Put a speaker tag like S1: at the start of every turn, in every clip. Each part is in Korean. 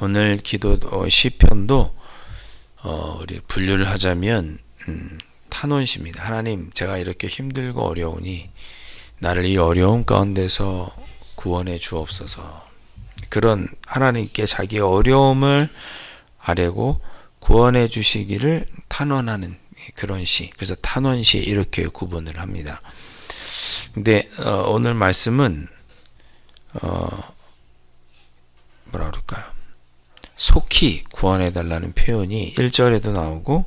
S1: 오늘 기도 시편도 우리 분류를 하자면 탄원시입니다. 하나님, 제가 이렇게 힘들고 어려우니 나를 이 어려움 가운데서 구원해 주옵소서. 그런 하나님께 자기 어려움을 아뢰고 구원해 주시기를 탄원하는 그런 시, 그래서 탄원시 이렇게 구분을 합니다. 근데 오늘 말씀은 뭐라 그럴까요? 속히 구원해달라는 표현이 1절에도 나오고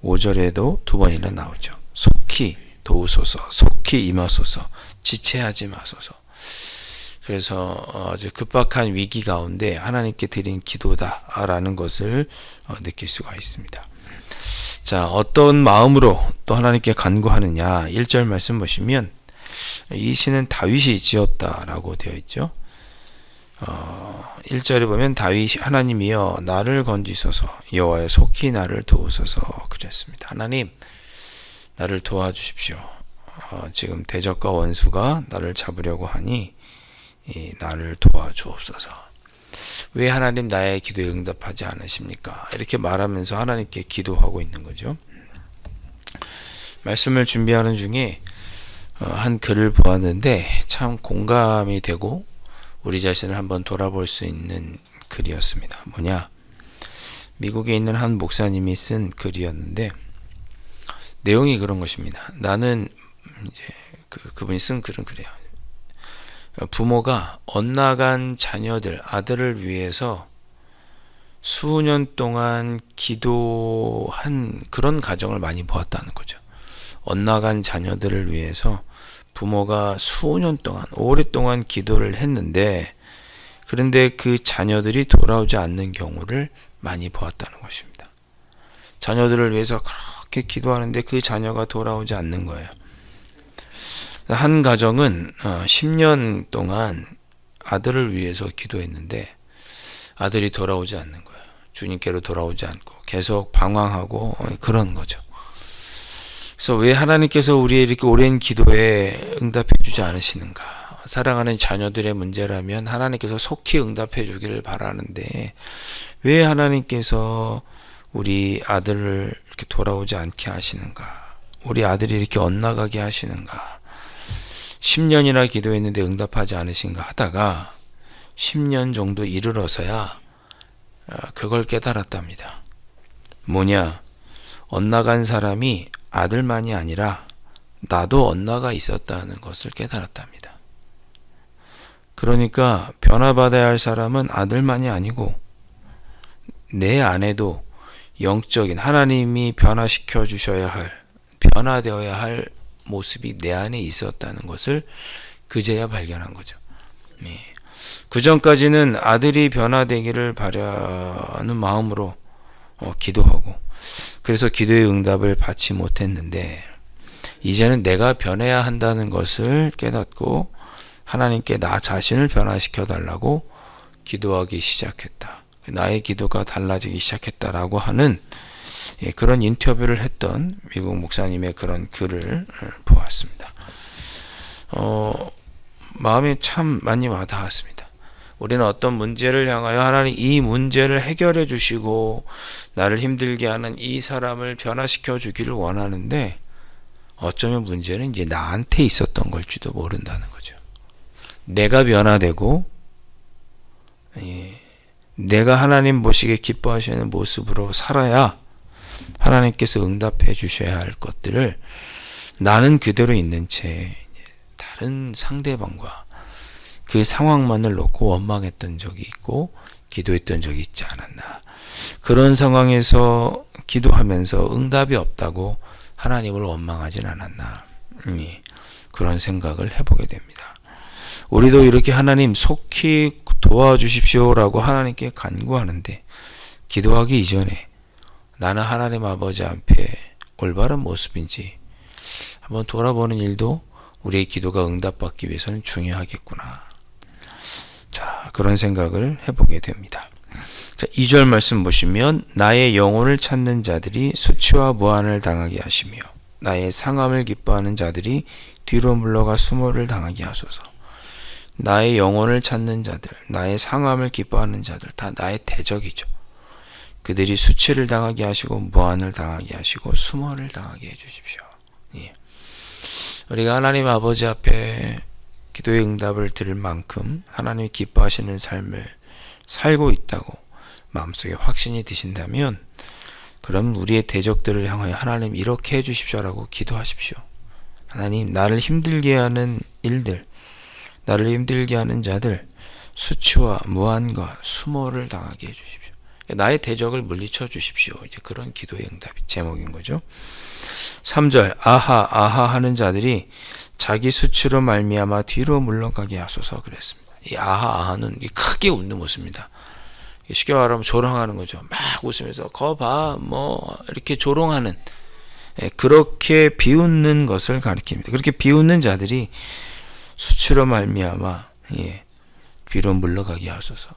S1: 5절에도 두 번이나 나오죠. 속히 도우소서, 속히 임하소서, 지체하지 마소서. 그래서 아주 급박한 위기 가운데 하나님께 드린 기도다라는 것을 느낄 수가 있습니다. 자, 어떤 마음으로 또 하나님께 간구하느냐. 1절 말씀 보시면 이 시는 다윗이 지었다라고 되어 있죠. 1절에 보면 다윗이 하나님이여 나를 건지소서, 여호와여 속히 나를 도우소서 그랬습니다. 하나님, 나를 도와주십시오. 지금 대적과 원수가 나를 잡으려고 하니 나를 도와주옵소서. 왜 하나님 나의 기도에 응답하지 않으십니까? 이렇게 말하면서 하나님께 기도하고 있는 거죠. 말씀을 준비하는 중에 한 글을 보았는데 참 공감이 되고 우리 자신을 한번 돌아볼 수 있는 글이었습니다. 뭐냐? 미국에 있는 한 목사님이 쓴 글이었는데 내용이 그런 것입니다. 나는 이제 그분이 쓴 글은 그래요. 부모가 엇나간 자녀들, 아들을 위해서 수년 동안 기도한 그런 가정을 많이 보았다는 거죠. 엇나간 자녀들을 위해서 부모가 수년 동안, 오랫동안 기도를 했는데 그런데 그 자녀들이 돌아오지 않는 경우를 많이 보았다는 것입니다. 자녀들을 위해서 그렇게 기도하는데 그 자녀가 돌아오지 않는 거예요. 한 가정은 10년 동안 아들을 위해서 기도했는데 아들이 돌아오지 않는 거예요. 주님께로 돌아오지 않고 계속 방황하고 그런 거죠. 그래서 왜 하나님께서 우리의 이렇게 오랜 기도에 응답해 주지 않으시는가? 사랑하는 자녀들의 문제라면 하나님께서 속히 응답해 주기를 바라는데 왜 하나님께서 우리 아들을 이렇게 돌아오지 않게 하시는가? 우리 아들이 이렇게 엇나가게 하시는가? 10년이나 기도했는데 응답하지 않으신가 하다가 10년 정도 이르러서야 그걸 깨달았답니다. 뭐냐? 엇나간 사람이 아들만이 아니라 나도 엇나가 있었다는 것을 깨달았답니다. 그러니까 변화받아야 할 사람은 아들만이 아니고 내 안에도 영적인 하나님이 변화시켜 주셔야 할, 변화되어야 할 모습이 내 안에 있었다는 것을 그제야 발견한 거죠. 그 전까지는 아들이 변화되기를 바라는 마음으로 기도하고 그래서 기도의 응답을 받지 못했는데 이제는 내가 변해야 한다는 것을 깨닫고 하나님께 나 자신을 변화시켜 달라고 기도하기 시작했다. 나의 기도가 달라지기 시작했다라고 하는 그런 인터뷰를 했던 미국 목사님의 그런 글을 보았습니다. 마음에 참 많이 와닿았습니다. 우리는 어떤 문제를 향하여 하나님 이 문제를 해결해 주시고 나를 힘들게 하는 이 사람을 변화시켜 주기를 원하는데 어쩌면 문제는 이제 나한테 있었던 걸지도 모른다는 거죠. 내가 변화되고 내가 하나님 보시기에 기뻐하시는 모습으로 살아야 하나님께서 응답해 주셔야 할 것들을 나는 그대로 있는 채 다른 상대방과 그 상황만을 놓고 원망했던 적이 있고 기도했던 적이 있지 않았나. 그런 상황에서 기도하면서 응답이 없다고 하나님을 원망하진 않았나. 그런 생각을 해보게 됩니다. 우리도 이렇게 하나님 속히 도와주십시오라고 하나님께 간구하는데 기도하기 이전에 나는 하나님 아버지 앞에 올바른 모습인지 한번 돌아보는 일도 우리의 기도가 응답받기 위해서는 중요하겠구나. 자, 그런 생각을 해보게 됩니다. 자, 2절 말씀 보시면 나의 영혼을 찾는 자들이 수치와 무한을 당하게 하시며 나의 상함을 기뻐하는 자들이 뒤로 물러가 수모를 당하게 하소서. 나의 영혼을 찾는 자들, 나의 상함을 기뻐하는 자들, 다 나의 대적이죠. 그들이 수치를 당하게 하시고 무한을 당하게 하시고 수모를 당하게 해주십시오. 예. 우리가 하나님 아버지 앞에 기도의 응답을 들을 만큼 하나님이 기뻐하시는 삶을 살고 있다고 마음속에 확신이 드신다면, 그럼 우리의 대적들을 향하여 하나님 이렇게 해주십시오라고 기도하십시오. 하나님, 나를 힘들게 하는 일들, 나를 힘들게 하는 자들, 수치와 무한과 수모를 당하게 해주십시오. 나의 대적을 물리쳐 주십시오. 이제 그런 기도의 응답이 제목인 거죠. 3절 아하 아하 하는 자들이 자기 수치로 말미암아 뒤로 물러가게 하소서 그랬습니다. 이 아하 아하는 크게 웃는 모습입니다. 쉽게 말하면 조롱하는 거죠. 막 웃으면서 거봐 뭐 이렇게 조롱하는, 그렇게 비웃는 것을 가리킵니다. 그렇게 비웃는 자들이 수치로 말미암아 뒤로 물러가게 하소서.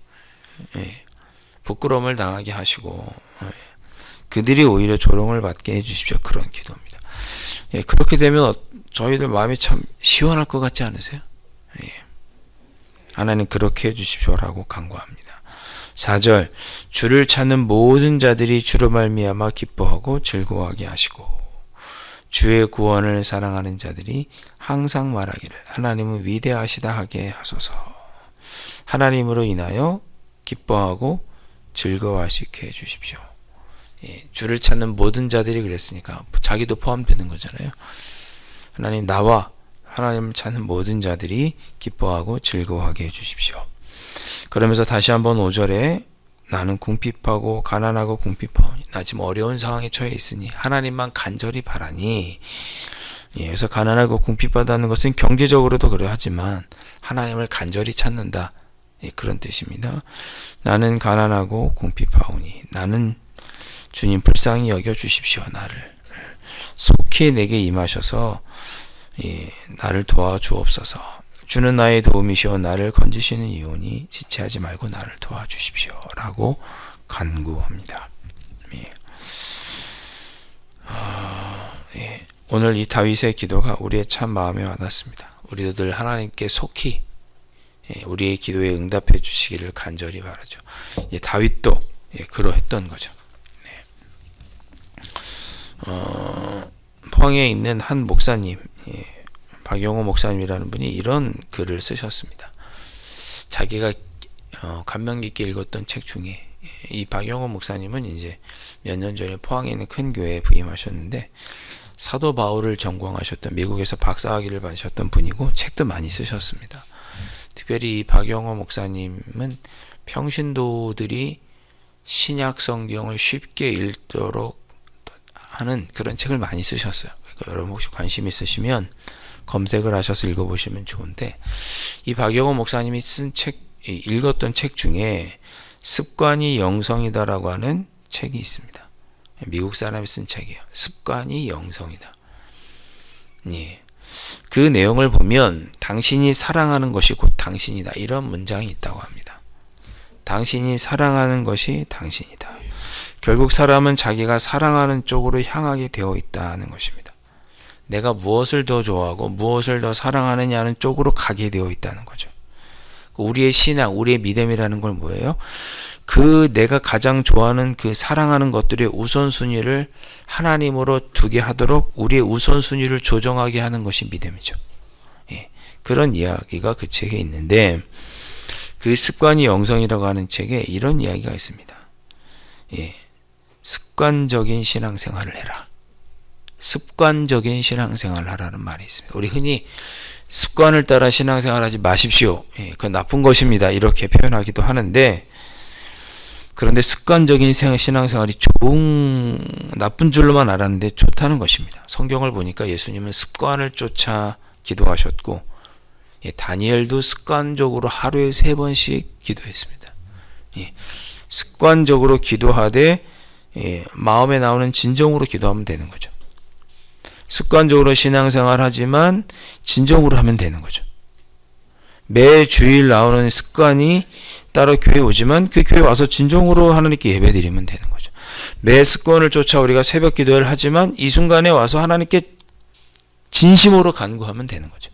S1: 부끄러움을 당하게 하시고 그들이 오히려 조롱을 받게 해주십시오. 그런 기도입니다. 그렇게 되면 저희들 마음이 참 시원할 것 같지 않으세요? 하나님 그렇게 해주십시오라고 간구합니다. 4절 주를 찾는 모든 자들이 주로 말미암아 기뻐하고 즐거워하게 하시고 주의 구원을 사랑하는 자들이 항상 말하기를 하나님은 위대하시다 하게 하소서. 하나님으로 인하여 기뻐하고 즐거워할 수 있게 해주십시오. 주를 찾는 모든 자들이 그랬으니까 자기도 포함되는 거잖아요. 하나님, 나와 하나님을 찾는 모든 자들이 기뻐하고 즐거워하게 해주십시오. 그러면서 다시 한번 5절에 나는 궁핍하고 가난하고 궁핍하오니 나 지금 어려운 상황에 처해 있으니 하나님만 간절히 바라니. 그래서 가난하고 궁핍하다는 것은 경제적으로도 그러하지만 하나님을 간절히 찾는다, 그런 뜻입니다. 나는 가난하고 궁핍하오니 나는 주님 불쌍히 여겨주십시오. 나를 속히 내게 임하셔서 나를 도와주옵소서. 주는 나의 도움이시오. 나를 건지시는 이오니 지체하지 말고 나를 도와주십시오 라고 간구합니다. 오늘 이 다윗의 기도가 우리의 참 마음에 와닿습니다. 우리들 하나님께 속히 우리의 기도에 응답해 주시기를 간절히 바라죠. 다윗도 그러했던 거죠. 포항에 있는 한 목사님, 박영호 목사님이라는 분이 이런 글을 쓰셨습니다. 자기가 감명 깊게 읽었던 책 중에, 이 박영호 목사님은 이제 몇 년 전에 포항에 있는 큰 교회에 부임하셨는데 사도 바울을 전공하셨던, 미국에서 박사학위를 받으셨던 분이고 책도 많이 쓰셨습니다. 특별히 이 박영호 목사님은 평신도들이 신약 성경을 쉽게 읽도록 하는 그런 책을 많이 쓰셨어요. 그러니까 여러분 혹시 관심 있으시면 검색을 하셔서 읽어보시면 좋은데, 이 박영호 목사님이 쓴 책, 읽었던 책 중에 습관이 영성이다라고 하는 책이 있습니다. 미국 사람이 쓴 책이에요. 습관이 영성이다. 그 내용을 보면 당신이 사랑하는 것이 곧 당신이다, 이런 문장이 있다고 합니다. 당신이 사랑하는 것이 당신이다. 결국 사람은 자기가 사랑하는 쪽으로 향하게 되어 있다는 것입니다. 내가 무엇을 더 좋아하고 무엇을 더 사랑하느냐는 쪽으로 가게 되어 있다는 거죠. 우리의 신앙, 우리의 믿음이라는 걸 뭐예요? 내가 가장 좋아하는 그 사랑하는 것들의 우선순위를 하나님으로 두게 하도록 우리의 우선순위를 조정하게 하는 것이 믿음이죠. 그런 이야기가 그 책에 있는데, 그 습관이 영성이라고 하는 책에 이런 이야기가 있습니다. 습관적인 신앙생활을 해라. 습관적인 신앙생활을 하라는 말이 있습니다. 우리 흔히 습관을 따라 신앙생활하지 마십시오. 그건 나쁜 것입니다. 이렇게 표현하기도 하는데, 그런데 습관적인 신앙생활이 나쁜 줄로만 알았는데 좋다는 것입니다. 성경을 보니까 예수님은 습관을 쫓아 기도하셨고, 다니엘도 습관적으로 하루에 3번씩 기도했습니다. 습관적으로 기도하되 마음에 나오는 진정으로 기도하면 되는 거죠. 습관적으로 신앙생활 하지만 진정으로 하면 되는 거죠. 매 주일 나오는 습관이 따라 교회 오지만 그 교회 와서 진정으로 하나님께 예배드리면 되는 거죠. 매 습관을 쫓아 우리가 새벽 기도를 하지만 이 순간에 와서 하나님께 진심으로 간구하면 되는 거죠.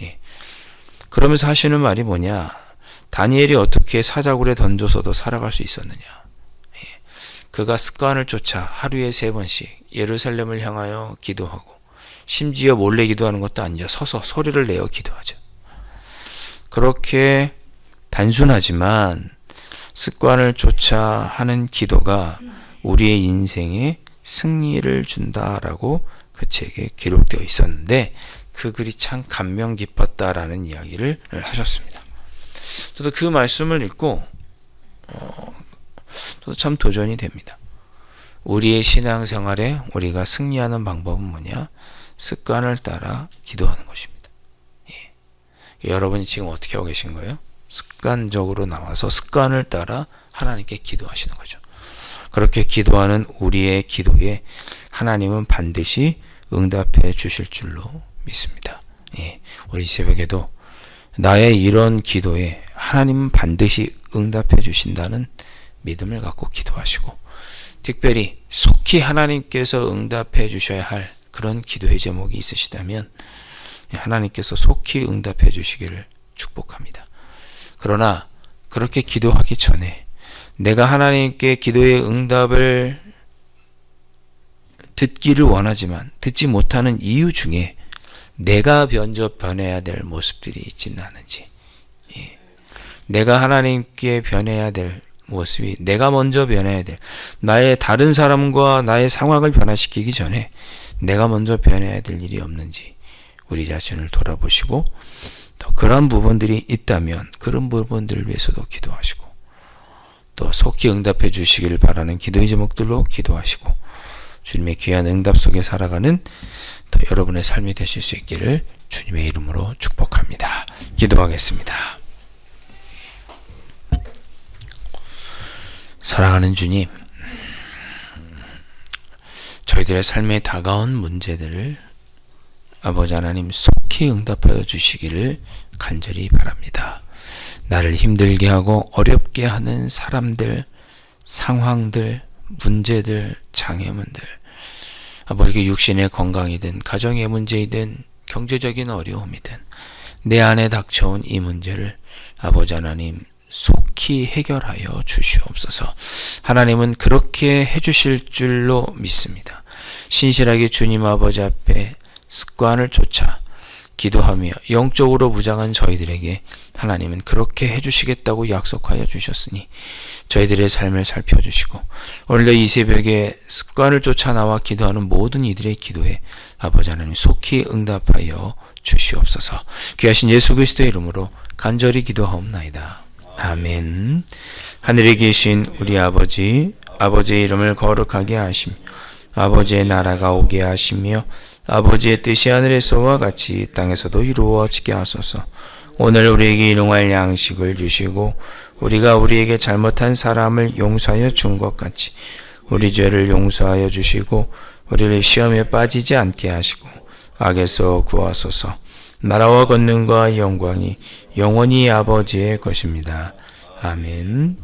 S1: 예. 그러면서 하시는 말이 뭐냐? 다니엘이 어떻게 사자굴에 던져서도 살아갈 수 있었느냐? 예. 그가 습관을 쫓아 하루에 3번씩 예루살렘을 향하여 기도하고, 심지어 몰래 기도하는 것도 아니죠. 서서 소리를 내어 기도하죠. 그렇게 단순하지만 습관을 쫓아 하는 기도가 우리의 인생에 승리를 준다라고 그 책에 기록되어 있었는데, 그 글이 참 감명 깊었다라는 이야기를 하셨습니다. 저도 그 말씀을 읽고 저도 참 도전이 됩니다. 우리의 신앙생활에 우리가 승리하는 방법은 뭐냐? 습관을 따라 기도하는 것입니다. 예. 여러분이 지금 어떻게 하고 계신 거예요? 습관적으로 나와서 습관을 따라 하나님께 기도하시는 거죠. 그렇게 기도하는 우리의 기도에 하나님은 반드시 응답해 주실 줄로 믿습니다. 예. 우리 새벽에도 나의 이런 기도에 하나님은 반드시 응답해 주신다는 믿음을 갖고 기도하시고, 특별히 속히 하나님께서 응답해 주셔야 할 그런 기도의 제목이 있으시다면 하나님께서 속히 응답해 주시기를 축복합니다. 그러나 그렇게 기도하기 전에 내가 하나님께 기도의 응답을 듣기를 원하지만 듣지 못하는 이유 중에 내가 먼저 변해야 될 모습들이 있지는 않은지, 예. 내가 하나님께 변해야 될 모습이, 내가 먼저 변해야 될, 나의 다른 사람과 나의 상황을 변화시키기 전에 내가 먼저 변해야 될 일이 없는지 우리 자신을 돌아보시고, 또 그런 부분들이 있다면 그런 부분들을 위해서도 기도하시고, 또 속히 응답해 주시기를 바라는 기도의 제목들로 기도하시고, 주님의 귀한 응답 속에 살아가는 또 여러분의 삶이 되실 수 있기를 주님의 이름으로 축복합니다. 기도하겠습니다. 사랑하는 주님, 저희들의 삶에 다가온 문제들을 아버지 하나님 속히 응답하여 주시기를 간절히 바랍니다. 나를 힘들게 하고 어렵게 하는 사람들, 상황들, 문제들, 장애물들, 아버지 육신의 건강이든 가정의 문제이든 경제적인 어려움이든 내 안에 닥쳐온 이 문제를 아버지 하나님 속히 해결하여 주시옵소서. 하나님은 그렇게 해주실 줄로 믿습니다. 신실하게 주님 아버지 앞에 습관을 쫓아 기도하며 영적으로 무장한 저희들에게 하나님은 그렇게 해주시겠다고 약속하여 주셨으니 저희들의 삶을 살펴주시고, 오늘도 이 새벽에 습관을 쫓아 나와 기도하는 모든 이들의 기도에 아버지 하나님 속히 응답하여 주시옵소서. 귀하신 예수 그리스도의 이름으로 간절히 기도하옵나이다. 아멘. 하늘에 계신 우리 아버지, 아버지의 이름을 거룩하게 하시며 아버지의 나라가 오게 하시며 아버지의 뜻이 하늘에서와 같이 땅에서도 이루어지게 하소서. 오늘 우리에게 일용할 양식을 주시고 우리가 우리에게 잘못한 사람을 용서하여 준 것 같이 우리 죄를 용서하여 주시고 우리를 시험에 빠지지 않게 하시고 악에서 구하소서. 나라와 권능과 영광이 영원히 아버지의 것입니다. 아멘.